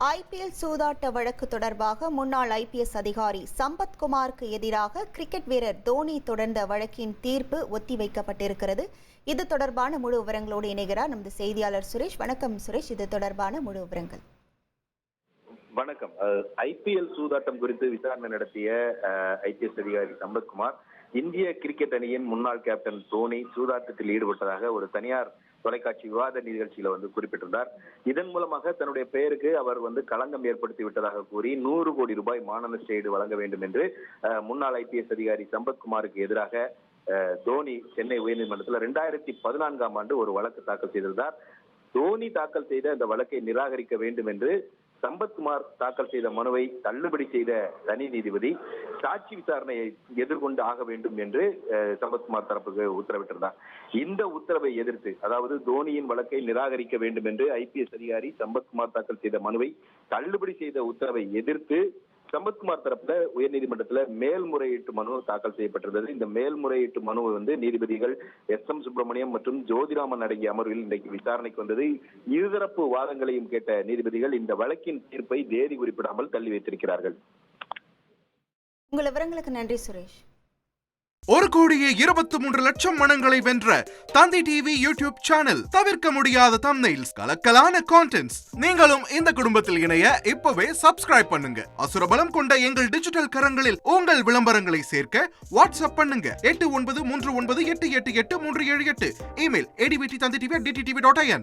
IPL சூதாட்ட வழக்கு தொடர்பாக முன்னாள் ஐபிஎஸ் அதிகாரி சம்பத்குமாருக்கு எதிராக கிரிக்கெட் வீரர் தோனி தொடர்ந்த வழக்கின் தீர்ப்பு ஒத்திவைக்கப்பட்டிருக்கிறது. இது தொடர்பான முழு விவரங்களோடு இணைகிறார் நமது செய்தியாளர் சுரேஷ். வணக்கம் சுரேஷ், இது தொடர்பான முழு விவரங்கள். வணக்கம். ஐபிஎல் சூதாட்டம் குறித்து விசாரணை நடத்திய ஐபிஎஸ் அதிகாரி சம்பத்குமார் இந்திய கிரிக்கெட் அணியின் முன்னாள் கேப்டன் தோனி சூதாட்டத்தில் ஈடுபட்டதாக ஒரு தனியார் தொலைக்காட்சி விவாத நிகழ்ச்சியில குறிப்பிட்டிருந்தார். இதன் மூலமாக தன்னுடைய பெயருக்கு அவர் களங்கம் ஏற்படுத்தி விட்டதாக கூறி 100 கோடி ரூபாய் மான நஷ்ட ஈடு வழங்க வேண்டும் என்று முன்னாள் ஐபிஎஸ் அதிகாரி சம்பத்குமாருக்கு எதிராக தோனி சென்னை உயர்நீதிமன்றத்தில் 2014ஆம் ஆண்டு ஒரு வழக்கு தாக்கல் செய்திருந்தார். தோனி தாக்கல் செய்த அந்த வழக்கை நிராகரிக்க வேண்டும் என்று சம்பத்குமார் தாக்கல் செய்த மனுவை தள்ளுபடி செய்த தனி நீதிபதி சாட்சி விசாரணையை எதிர்கொண்டு ஆக வேண்டும் என்று சம்பத்குமார் தரப்புக்கு உத்தரவிட்டிருந்தார். இந்த உத்தரவை எதிர்த்து, அதாவது தோனியின் வழக்கை நிராகரிக்க வேண்டும் என்று ஐபிஎஸ் அதிகாரி சம்பத்குமார் தாக்கல் செய்த மனுவை தள்ளுபடி செய்த உத்தரவை எதிர்த்து சம்பத்குமார் தரப்புல உயர்நீதிமன்றத்துல மேல்முறையீட்டு மனு தாக்கல் செய்யப்பட்டிருந்தது. இந்த மேல்முறையீட்டு மனு நீதிபதிகள் எஸ்.எம். சுப்பிரமணியம் மற்றும் ஜோதிராமன் அடங்கிய அமர்வில் இன்றைக்கு விசாரணைக்கு வந்தது. இருதரப்பு வாதங்களையும் கேட்ட நீதிபதிகள் இந்த வழக்கின் தீர்ப்பை தேதி குறிப்பிடாமல் தள்ளி வைத்திருக்கிறார்கள். உங்கள் விவரங்களுக்கு நன்றி சுரேஷ். 1,23,00,000 மனங்களை வென்ற தந்தி டிவி யூடியூப் சேனல். தவிர்க்க முடியாத தம்ப்நெயில்ஸ், கலக்கலான கான்டென்ட்ஸ். நீங்களும் இந்த குடும்பத்தில் இணைய இப்பவே சப்ஸ்கிரைப் பண்ணுங்க. அசுரபலம் கொண்ட எங்கள் டிஜிட்டல் கரங்களில் உங்கள் விளம்பரங்களை சேர்க்க வாட்ஸ்அப் பண்ணுங்க. 8939888838. Email advtthanditv@dttv.in.